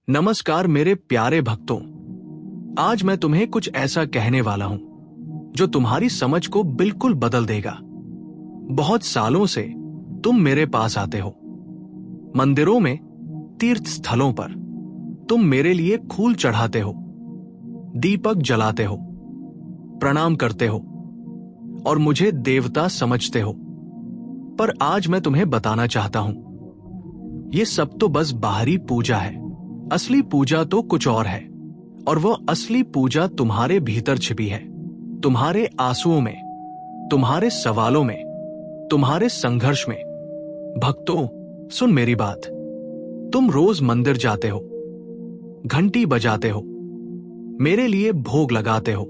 नमस्कार मेरे प्यारे भक्तों। आज मैं तुम्हें कुछ ऐसा कहने वाला हूं जो तुम्हारी समझ को बिल्कुल बदल देगा। बहुत सालों से तुम मेरे पास आते हो, मंदिरों में, तीर्थ स्थलों पर। तुम मेरे लिए फूल चढ़ाते हो, दीपक जलाते हो, प्रणाम करते हो और मुझे देवता समझते हो। पर आज मैं तुम्हें बताना चाहता हूं, ये सब तो बस बाहरी पूजा है। असली पूजा तो कुछ और है, और वो असली पूजा तुम्हारे भीतर छिपी है। तुम्हारे आंसुओं में, तुम्हारे सवालों में, तुम्हारे संघर्ष में। भक्तों, सुन मेरी बात। तुम रोज मंदिर जाते हो, घंटी बजाते हो, मेरे लिए भोग लगाते हो,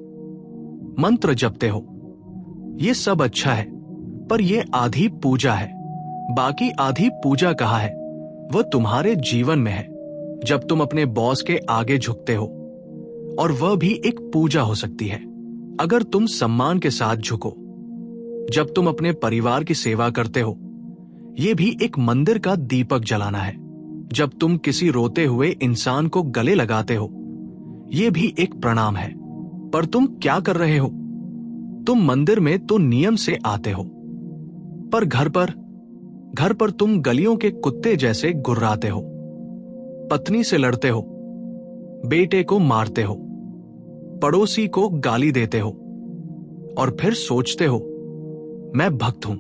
मंत्र जपते हो। ये सब अच्छा है, पर ये आधी पूजा है। बाकी आधी पूजा कहाँ है? वो तुम्हारे जीवन में है। जब तुम अपने बॉस के आगे झुकते हो, और वह भी एक पूजा हो सकती है अगर तुम सम्मान के साथ झुको। जब तुम अपने परिवार की सेवा करते हो, यह भी एक मंदिर का दीपक जलाना है। जब तुम किसी रोते हुए इंसान को गले लगाते हो, यह भी एक प्रणाम है। पर तुम क्या कर रहे हो? तुम मंदिर में तो नियम से आते हो, पर घर पर तुम गलियों के कुत्ते जैसे गुर्राते हो। पत्नी से लड़ते हो, बेटे को मारते हो, पड़ोसी को गाली देते हो, और फिर सोचते हो मैं भक्त हूं,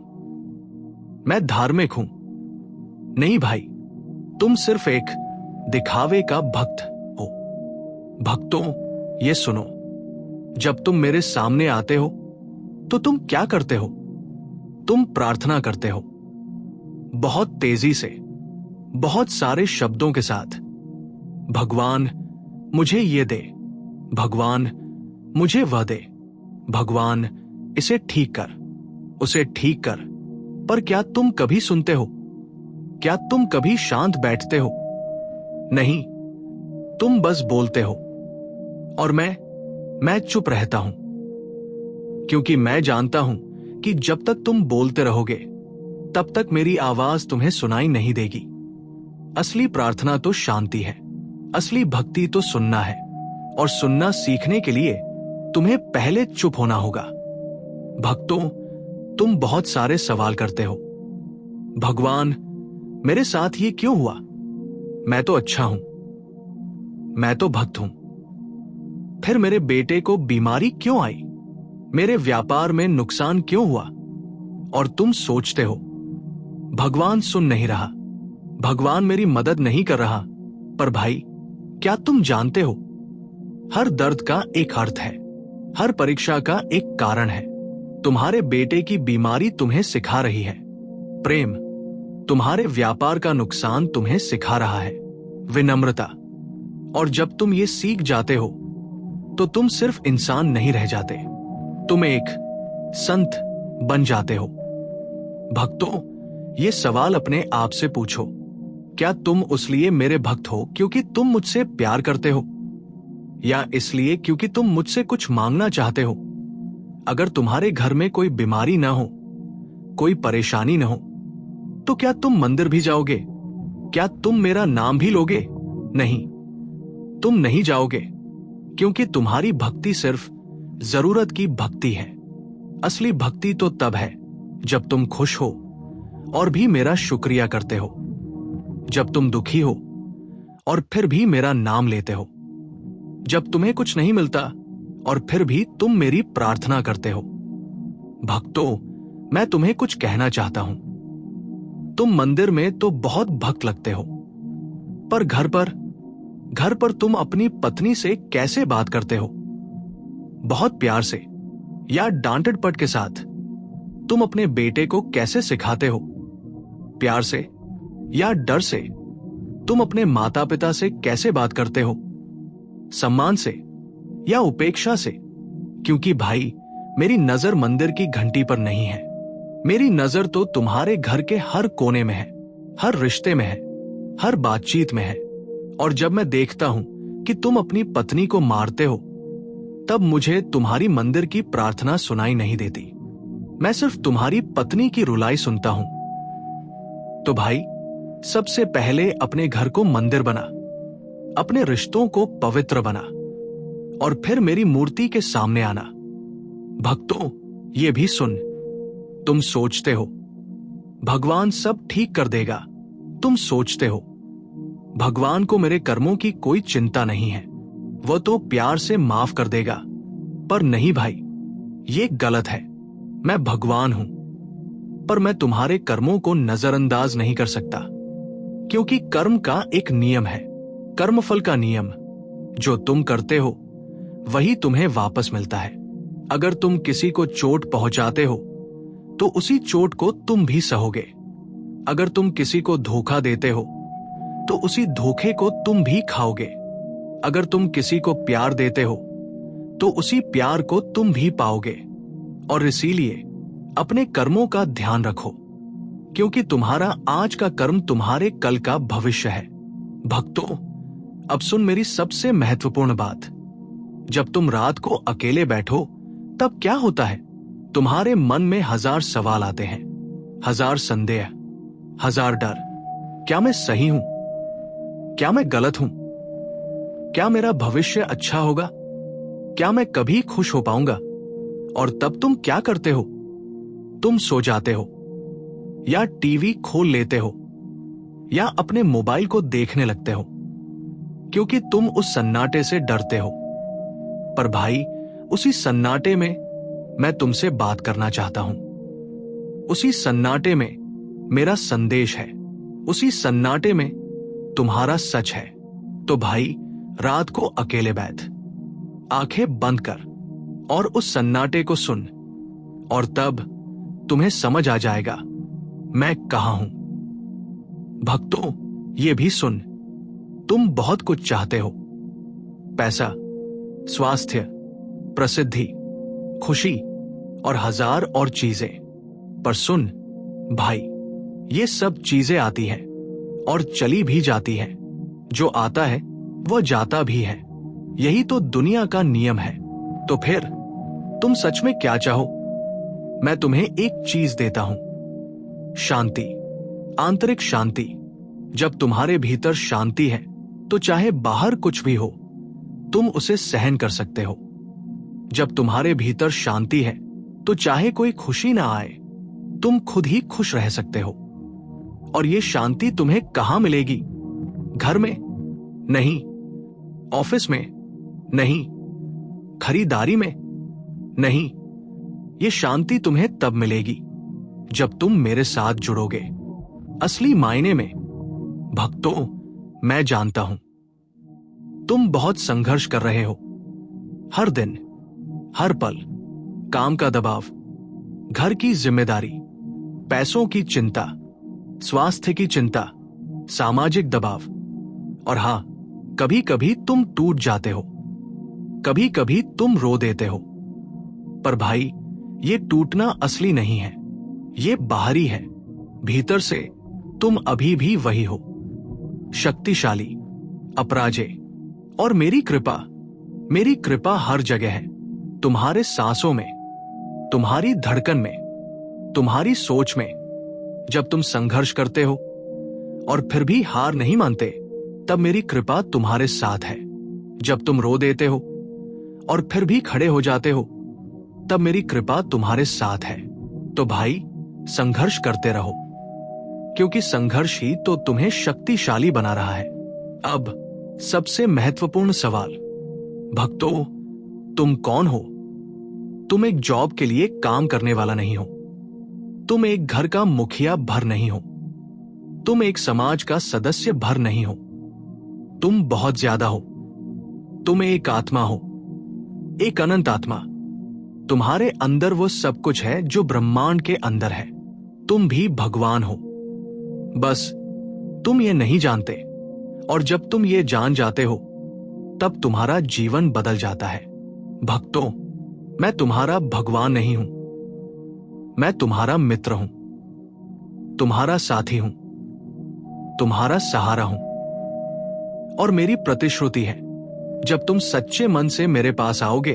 मैं धार्मिक हूं। नहीं भाई, तुम सिर्फ एक दिखावे का भक्त हो। भक्तों, ये सुनो, जब तुम मेरे सामने आते हो तो तुम क्या करते हो? तुम प्रार्थना करते हो, बहुत तेजी से, बहुत सारे शब्दों के साथ। भगवान मुझे ये दे, भगवान मुझे वह दे, भगवान इसे ठीक कर, उसे ठीक कर। पर क्या तुम कभी सुनते हो? क्या तुम कभी शांत बैठते हो? नहीं, तुम बस बोलते हो, और मैं चुप रहता हूं, क्योंकि मैं जानता हूं कि जब तक तुम बोलते रहोगे तब तक मेरी आवाज तुम्हें सुनाई नहीं देगी। असली प्रार्थना तो शांति है, असली भक्ति तो सुनना है, और सुनना सीखने के लिए तुम्हें पहले चुप होना होगा। भक्तों, तुम बहुत सारे सवाल करते हो। भगवान, मेरे साथ ये क्यों हुआ? मैं तो अच्छा हूं, मैं तो भक्त हूं। फिर मेरे बेटे को बीमारी क्यों आई? मेरे व्यापार में नुकसान क्यों हुआ? और तुम सोचते हो भगवान सुन नहीं रहा, भगवान मेरी मदद नहीं कर रहा। पर भाई, क्या तुम जानते हो, हर दर्द का एक अर्थ है, हर परीक्षा का एक कारण है। तुम्हारे बेटे की बीमारी तुम्हें सिखा रही है प्रेम, तुम्हारे व्यापार का नुकसान तुम्हें सिखा रहा है विनम्रता। और जब तुम ये सीख जाते हो तो तुम सिर्फ इंसान नहीं रह जाते, तुम एक संत बन जाते हो। भक्तों, ये सवाल अपने आप से पूछो, क्या तुम उस लिए मेरे भक्त हो क्योंकि तुम मुझसे प्यार करते हो, या इसलिए क्योंकि तुम मुझसे कुछ मांगना चाहते हो? अगर तुम्हारे घर में कोई बीमारी ना हो, कोई परेशानी ना हो, तो क्या तुम मंदिर भी जाओगे? क्या तुम मेरा नाम भी लोगे? नहीं, तुम नहीं जाओगे, क्योंकि तुम्हारी भक्ति सिर्फ जरूरत की भक्ति है। असली भक्ति तो तब है जब तुम खुश हो और भी मेरा शुक्रिया करते हो, जब तुम दुखी हो और फिर भी मेरा नाम लेते हो, जब तुम्हें कुछ नहीं मिलता और फिर भी तुम मेरी प्रार्थना करते हो। भक्तों, मैं तुम्हें कुछ कहना चाहता हूं। तुम मंदिर में तो बहुत भक्त लगते हो, पर घर पर तुम अपनी पत्नी से कैसे बात करते हो? बहुत प्यार से या डांट डपट के साथ? तुम अपने बेटे को कैसे सिखाते हो? प्यार से या डर से? तुम अपने माता पिता से कैसे बात करते हो? सम्मान से या उपेक्षा से? क्योंकि भाई, मेरी नजर मंदिर की घंटी पर नहीं है, मेरी नजर तो तुम्हारे घर के हर कोने में है, हर रिश्ते में है, हर बातचीत में है। और जब मैं देखता हूं कि तुम अपनी पत्नी को मारते हो, तब मुझे तुम्हारी मंदिर की प्रार्थना सुनाई नहीं देती, मैं सिर्फ तुम्हारी पत्नी की रुलाई सुनता हूं। तो भाई, सबसे पहले अपने घर को मंदिर बना, अपने रिश्तों को पवित्र बना और फिर मेरी मूर्ति के सामने आना। भक्तों, ये भी सुन, तुम सोचते हो भगवान सब ठीक कर देगा। तुम सोचते हो भगवान को मेरे कर्मों की कोई चिंता नहीं है, वो तो प्यार से माफ कर देगा। पर नहीं भाई, ये गलत है। मैं भगवान हूं, पर मैं तुम्हारे कर्मों को नजरअंदाज नहीं कर सकता, क्योंकि कर्म का एक नियम है, कर्मफल का नियम। जो तुम करते हो वही तुम्हें वापस मिलता है। अगर तुम किसी को चोट पहुंचाते हो तो उसी चोट को तुम भी सहोगे। अगर तुम किसी को धोखा देते हो तो उसी धोखे को तुम भी खाओगे। अगर तुम किसी को प्यार देते हो तो उसी प्यार को तुम भी पाओगे। और इसीलिए अपने कर्मों का ध्यान रखो, क्योंकि तुम्हारा आज का कर्म तुम्हारे कल का भविष्य है। भक्तों, अब सुन मेरी सबसे महत्वपूर्ण बात। जब तुम रात को अकेले बैठो तब क्या होता है? तुम्हारे मन में 1000 सवाल आते हैं, 1000 संदेह, 1000 डर। क्या मैं सही हूं? क्या मैं गलत हूं? क्या मेरा भविष्य अच्छा होगा? क्या मैं कभी खुश हो पाऊंगा? और तब तुम क्या करते हो? तुम सो जाते हो, या टीवी खोल लेते हो, या अपने मोबाइल को देखने लगते हो, क्योंकि तुम उस सन्नाटे से डरते हो। पर भाई, उसी सन्नाटे में मैं तुमसे बात करना चाहता हूं। उसी सन्नाटे में मेरा संदेश है, उसी सन्नाटे में तुम्हारा सच है। तो भाई, रात को अकेले बैठ, आंखें बंद कर और उस सन्नाटे को सुन, और तब तुम्हें समझ आ जाएगा मैं कहां हूं। भक्तों, ये भी सुन, तुम बहुत कुछ चाहते हो, पैसा, स्वास्थ्य, प्रसिद्धि, खुशी और 1000 और चीजें। पर सुन भाई, ये सब चीजें आती हैं और चली भी जाती हैं। जो आता है वो जाता भी है। यही तो दुनिया का नियम है। तो फिर तुम सच में क्या चाहो? मैं तुम्हें एक चीज देता हूं, शांति, आंतरिक शांति। जब तुम्हारे भीतर शांति है तो चाहे बाहर कुछ भी हो, तुम उसे सहन कर सकते हो। जब तुम्हारे भीतर शांति है तो चाहे कोई खुशी ना आए, तुम खुद ही खुश रह सकते हो। और ये शांति तुम्हें कहां मिलेगी? घर में नहीं, ऑफिस में नहीं, खरीदारी में नहीं। ये शांति तुम्हें तब मिलेगी जब तुम मेरे साथ जुड़ोगे, असली मायने में। भक्तों, मैं जानता हूं तुम बहुत संघर्ष कर रहे हो। हर दिन, हर पल काम का दबाव, घर की जिम्मेदारी, पैसों की चिंता, स्वास्थ्य की चिंता, सामाजिक दबाव। और हां, कभी कभी तुम टूट जाते हो, कभी कभी तुम रो देते हो। पर भाई, ये टूटना असली नहीं है, ये बाहरी है। भीतर से तुम अभी भी वही हो, शक्तिशाली, अपराजेय। और मेरी कृपा हर जगह है, तुम्हारे सांसों में, तुम्हारी धड़कन में, तुम्हारी सोच में। जब तुम संघर्ष करते हो और फिर भी हार नहीं मानते, तब मेरी कृपा तुम्हारे साथ है। जब तुम रो देते हो और फिर भी खड़े हो जाते हो, तब मेरी कृपा तुम्हारे साथ है। तो भाई, संघर्ष करते रहो, क्योंकि संघर्ष ही तो तुम्हें शक्तिशाली बना रहा है। अब सबसे महत्वपूर्ण सवाल, भक्तों, तुम कौन हो? तुम एक जॉब के लिए काम करने वाला नहीं हो, तुम एक घर का मुखिया भर नहीं हो, तुम एक समाज का सदस्य भर नहीं हो। तुम बहुत ज्यादा हो। तुम एक आत्मा हो, एक अनंत आत्मा। तुम्हारे अंदर वो सब कुछ है जो ब्रह्मांड के अंदर है। तुम भी भगवान हो, बस तुम ये नहीं जानते। और जब तुम ये जान जाते हो, तब तुम्हारा जीवन बदल जाता है। भक्तों, मैं तुम्हारा भगवान नहीं हूं, मैं तुम्हारा मित्र हूं, तुम्हारा साथी हूं, तुम्हारा सहारा हूं। और मेरी प्रतिश्रुति है, जब तुम सच्चे मन से मेरे पास आओगे,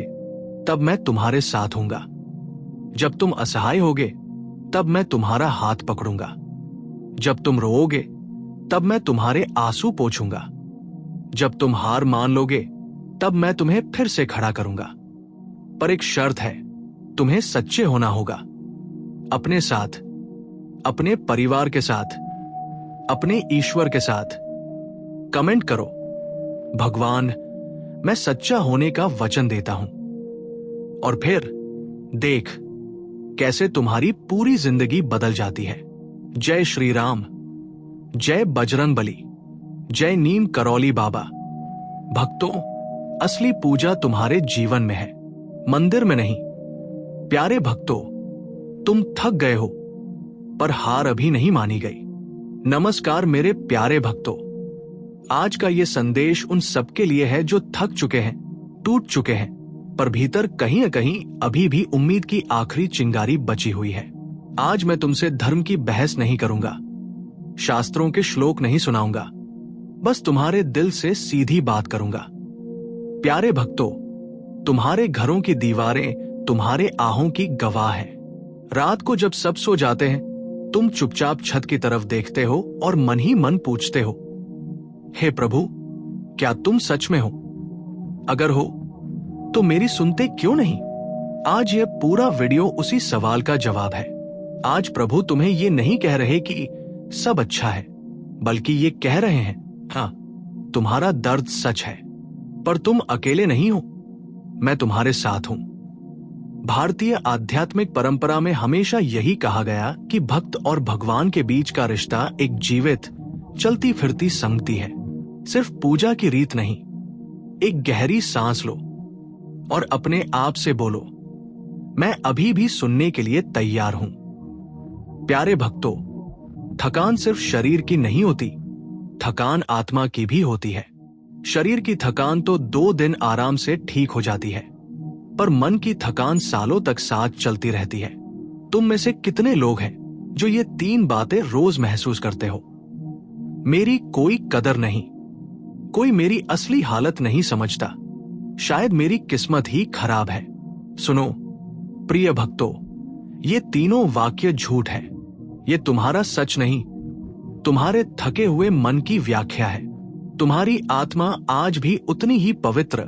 तब मैं तुम्हारे साथ हूंगा। जब तुम असहाय होगे, तब मैं तुम्हारा हाथ पकड़ूंगा। जब तुम रोओगे, तब मैं तुम्हारे आंसू पोंछूंगा। जब तुम हार मान लोगे तब मैं तुम्हें फिर से खड़ा करूंगा। पर एक शर्त है, तुम्हें सच्चे होना होगा, अपने साथ, अपने परिवार के साथ, अपने ईश्वर के साथ। कमेंट करो, भगवान, मैं सच्चा होने का वचन देता हूं। और फिर देख कैसे तुम्हारी पूरी जिंदगी बदल जाती है। जय श्री राम, जय बजरंग बली, जय नीम करौली बाबा। भक्तों, असली पूजा तुम्हारे जीवन में है, मंदिर में नहीं। प्यारे भक्तों, तुम थक गए हो पर हार अभी नहीं मानी गई। नमस्कार मेरे प्यारे भक्तों, आज का ये संदेश उन सबके लिए है जो थक चुके हैं, टूट चुके हैं, पर भीतर कहीं न कहीं अभी भी उम्मीद की आखिरी चिंगारी बची हुई है। आज मैं तुमसे धर्म की बहस नहीं करूंगा, शास्त्रों के श्लोक नहीं सुनाऊंगा, बस तुम्हारे दिल से सीधी बात करूंगा। प्यारे भक्तों, तुम्हारे घरों की दीवारें तुम्हारे आहों की गवाह है। रात को जब सब सो जाते हैं, तुम चुपचाप छत की तरफ देखते हो और मन ही मन पूछते हो, हे प्रभु, क्या तुम सच में हो? अगर हो तो मेरी सुनते क्यों नहीं? आज यह पूरा वीडियो उसी सवाल का जवाब है। आज प्रभु तुम्हें ये नहीं कह रहे कि सब अच्छा है, बल्कि ये कह रहे हैं, हाँ, तुम्हारा दर्द सच है, पर तुम अकेले नहीं हो, मैं तुम्हारे साथ हूं। भारतीय आध्यात्मिक परंपरा में हमेशा यही कहा गया कि भक्त और भगवान के बीच का रिश्ता एक जीवित, चलती फिरती संगति है। सिर्फ पूजा की रीत नहीं, एक गहरी सांस लो और अपने आप से बोलो, मैं अभी भी सुनने के लिए तैयार हूं। प्यारे भक्तों, थकान सिर्फ शरीर की नहीं होती, थकान आत्मा की भी होती है। शरीर की थकान तो 2 दिन आराम से ठीक हो जाती है, पर मन की थकान सालों तक साथ चलती रहती है। तुम में से कितने लोग हैं जो ये 3 बातें रोज महसूस करते हो? मेरी कोई कदर नहीं, कोई मेरी असली हालत नहीं समझता, शायद मेरी किस्मत ही खराब है। सुनो प्रिय भक्तों, ये तीनों वाक्य झूठ है। ये तुम्हारा सच नहीं, तुम्हारे थके हुए मन की व्याख्या है। तुम्हारी आत्मा आज भी उतनी ही पवित्र,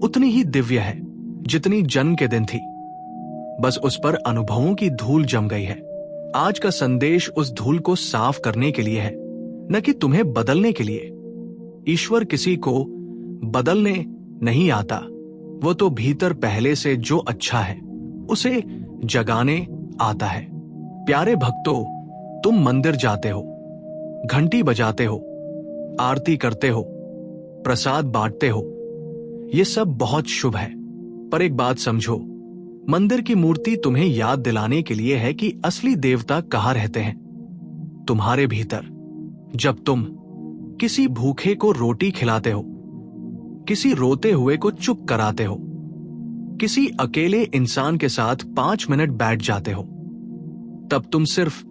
उतनी ही दिव्य है जितनी जन्म के दिन थी, बस उस पर अनुभवों की धूल जम गई है। आज का संदेश उस धूल को साफ करने के लिए है, न कि तुम्हें बदलने के लिए। ईश्वर किसी को बदलने नहीं आता, वो तो भीतर पहले से जो अच्छा है उसे जगाने आता है। प्यारे भक्तों, तुम मंदिर जाते हो, घंटी बजाते हो, आरती करते हो, प्रसाद बांटते हो, ये सब बहुत शुभ है, पर एक बात समझो, मंदिर की मूर्ति तुम्हें याद दिलाने के लिए है कि असली देवता कहाँ रहते हैं, तुम्हारे भीतर। जब तुम किसी भूखे को रोटी खिलाते हो, किसी रोते हुए को चुप कराते हो, किसी अकेले इंसान के साथ 5 मिनट बैठ जाते हो, तब तुम सिर्फ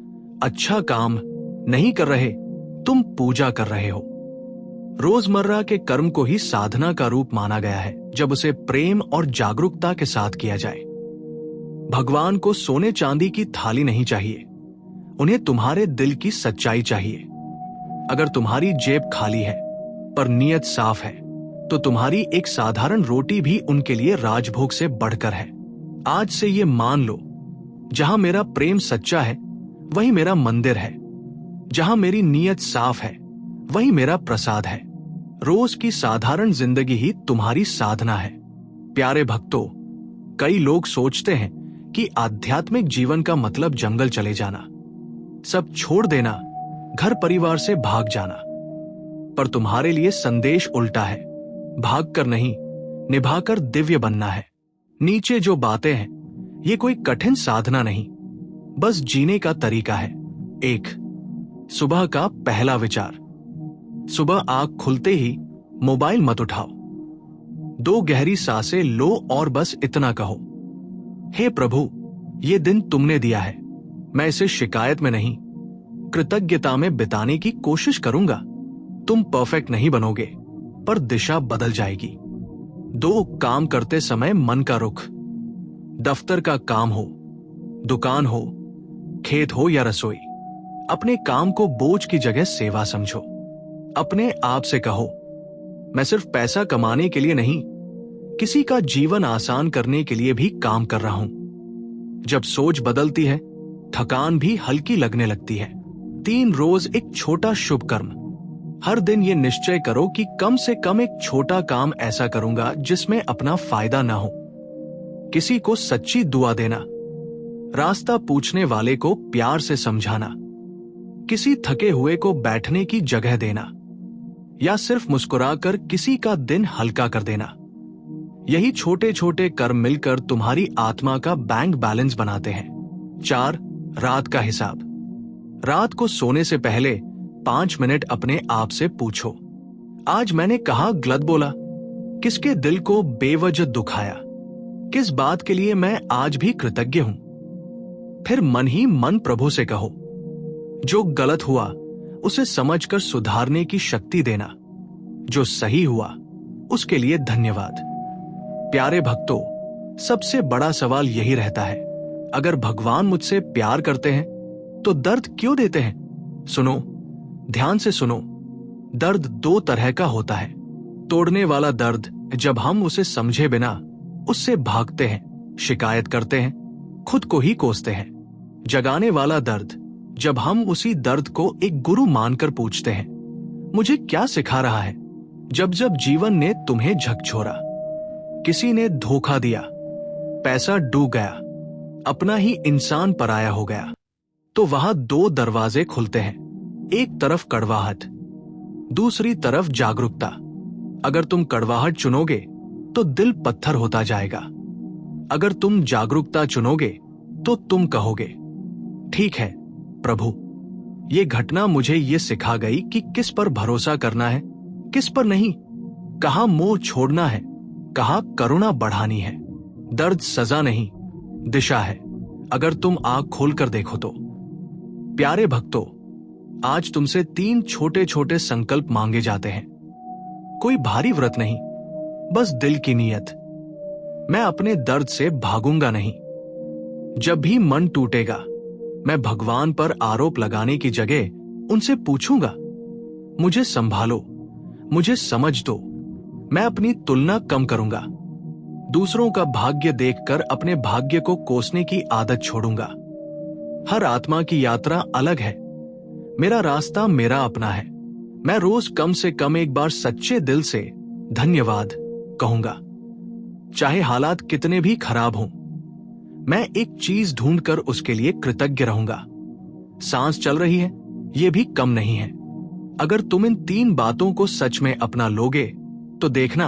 अच्छा काम नहीं कर रहे, तुम पूजा कर रहे हो। रोजमर्रा के कर्म को ही साधना का रूप माना गया है, जब उसे प्रेम और जागरूकता के साथ किया जाए। भगवान को सोने चांदी की थाली नहीं चाहिए, उन्हें तुम्हारे दिल की सच्चाई चाहिए। अगर तुम्हारी जेब खाली है पर नीयत साफ है, तो तुम्हारी एक साधारण रोटी भी उनके लिए राजभोग से बढ़कर है। आज से ये मान लो, जहां मेरा प्रेम सच्चा है वही मेरा मंदिर है, जहां मेरी नीयत साफ है वही मेरा प्रसाद है। रोज की साधारण जिंदगी ही तुम्हारी साधना है। प्यारे भक्तों, कई लोग सोचते हैं कि आध्यात्मिक जीवन का मतलब जंगल चले जाना, सब छोड़ देना, घर परिवार से भाग जाना, पर तुम्हारे लिए संदेश उल्टा है। भागकर नहीं, निभाकर दिव्य बनना है। नीचे जो बातें हैं, ये कोई कठिन साधना नहीं, बस जीने का तरीका है। 1, सुबह का पहला विचार, सुबह आंख खुलते ही मोबाइल मत उठाओ। 2 गहरी सांसें लो और बस इतना कहो, हे प्रभु, ये दिन तुमने दिया है, मैं इसे शिकायत में नहीं, कृतज्ञता में बिताने की कोशिश करूंगा। तुम परफेक्ट नहीं बनोगे, पर दिशा बदल जाएगी। 2, काम करते समय मन का रुख, दफ्तर का काम हो, दुकान हो, खेत हो या रसोई, अपने काम को बोझ की जगह सेवा समझो। अपने आप से कहो, मैं सिर्फ पैसा कमाने के लिए नहीं, किसी का जीवन आसान करने के लिए भी काम कर रहा हूं। जब सोच बदलती है, थकान भी हल्की लगने लगती है। 3 रोज एक छोटा शुभ कर्म। हर दिन ये निश्चय करो कि कम से कम एक छोटा काम ऐसा करूंगा जिसमें अपना फायदा ना हो। किसी को सच्ची दुआ देना, रास्ता पूछने वाले को प्यार से समझाना, किसी थके हुए को बैठने की जगह देना, या सिर्फ मुस्कुराकर किसी का दिन हल्का कर देना। यही छोटे छोटे कर्म मिलकर तुम्हारी आत्मा का बैंक बैलेंस बनाते हैं। 4. रात का हिसाब। रात को सोने से पहले 5 मिनट अपने आप से पूछो, आज मैंने कहाँ गलत बोला, किसके दिल को बेवजह दुखाया, किस बात के लिए मैं आज भी कृतज्ञ हूं। फिर मन ही मन प्रभु से कहो, जो गलत हुआ उसे समझकर सुधारने की शक्ति देना, जो सही हुआ उसके लिए धन्यवाद। प्यारे भक्तों, सबसे बड़ा सवाल यही रहता है, अगर भगवान मुझसे प्यार करते हैं तो दर्द क्यों देते हैं? सुनो, ध्यान से सुनो। दर्द 2 तरह का होता है। तोड़ने वाला दर्द, जब हम उसे समझे बिना उससे भागते हैं, शिकायत करते हैं, खुद को ही कोसते हैं। जगाने वाला दर्द, जब हम उसी दर्द को एक गुरु मानकर पूछते हैं, मुझे क्या सिखा रहा है? जब जब जीवन ने तुम्हें झकझोरा, किसी ने धोखा दिया, पैसा डूब गया, अपना ही इंसान पराया हो गया, तो वहां 2 दरवाजे खुलते हैं। एक तरफ कड़वाहट, दूसरी तरफ जागरूकता। अगर तुम कड़वाहट चुनोगे तो दिल पत्थर होता जाएगा। अगर तुम जागरूकता चुनोगे तो तुम कहोगे, ठीक है प्रभु, ये घटना मुझे ये सिखा गई कि किस पर भरोसा करना है, किस पर नहीं, कहां मोह छोड़ना है, कहां करुणा बढ़ानी है। दर्द सजा नहीं, दिशा है, अगर तुम आंख खोलकर देखो तो। प्यारे भक्तों, आज तुमसे 3 छोटे छोटे संकल्प मांगे जाते हैं। कोई भारी व्रत नहीं, बस दिल की नीयत। मैं अपने दर्द से भागूंगा नहीं। जब भी मन टूटेगा, मैं भगवान पर आरोप लगाने की जगह उनसे पूछूंगा, मुझे संभालो, मुझे समझ दो। मैं अपनी तुलना कम करूंगा। दूसरों का भाग्य देखकर अपने भाग्य को कोसने की आदत छोड़ूंगा। हर आत्मा की यात्रा अलग है, मेरा रास्ता मेरा अपना है। मैं रोज कम से कम एक बार सच्चे दिल से धन्यवाद कहूंगा, चाहे हालात कितने भी खराब हों। मैं एक चीज ढूंढकर उसके लिए कृतज्ञ रहूंगा। सांस चल रही है, ये भी कम नहीं है। अगर तुम इन 3 बातों को सच में अपना लोगे तो देखना,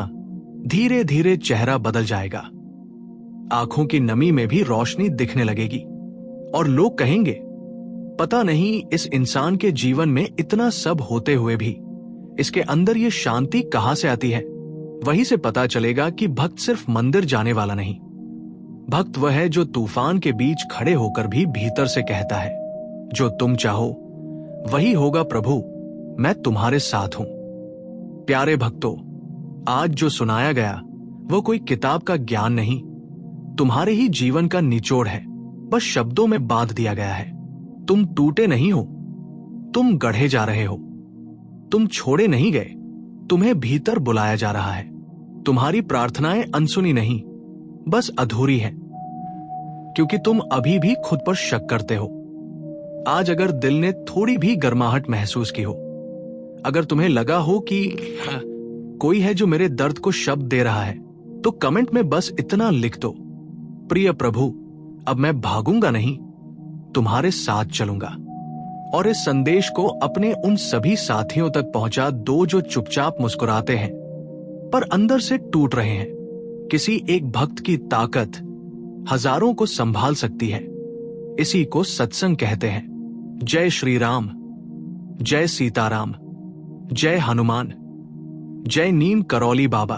धीरे धीरे चेहरा बदल जाएगा। आंखों की नमी में भी रोशनी दिखने लगेगी और लोग कहेंगे, पता नहीं इस इंसान के जीवन में इतना सब होते हुए भी इसके अंदर ये शांति कहां से आती है। वहीं से पता चलेगा कि भक्त सिर्फ मंदिर जाने वाला नहीं, भक्त वह है जो तूफान के बीच खड़े होकर भी भीतर से कहता है, जो तुम चाहो वही होगा प्रभु, मैं तुम्हारे साथ हूं। प्यारे भक्तों, आज जो सुनाया गया वो कोई किताब का ज्ञान नहीं, तुम्हारे ही जीवन का निचोड़ है, बस शब्दों में बांध दिया गया है। तुम टूटे नहीं हो, तुम गढ़े जा रहे हो। तुम छोड़े नहीं गए, तुम्हें भीतर बुलाया जा रहा है। तुम्हारी प्रार्थनाएं अनसुनी नहीं, बस अधूरी हैं, क्योंकि तुम अभी भी खुद पर शक करते हो। आज अगर दिल ने थोड़ी भी गर्माहट महसूस की हो, अगर तुम्हें लगा हो कि कोई है जो मेरे दर्द को शब्द दे रहा है, तो कमेंट में बस इतना लिख दो, प्रिय प्रभु, अब मैं भागूंगा नहीं, तुम्हारे साथ चलूंगा। और इस संदेश को अपने उन सभी साथियों तक पहुंचा दो जो चुपचाप मुस्कुराते हैं पर अंदर से टूट रहे हैं। किसी एक भक्त की ताकत हजारों को संभाल सकती है। इसी को सत्संग कहते हैं। जय श्री राम, जय सीताराम, जय हनुमान, जय नीम करौली बाबा।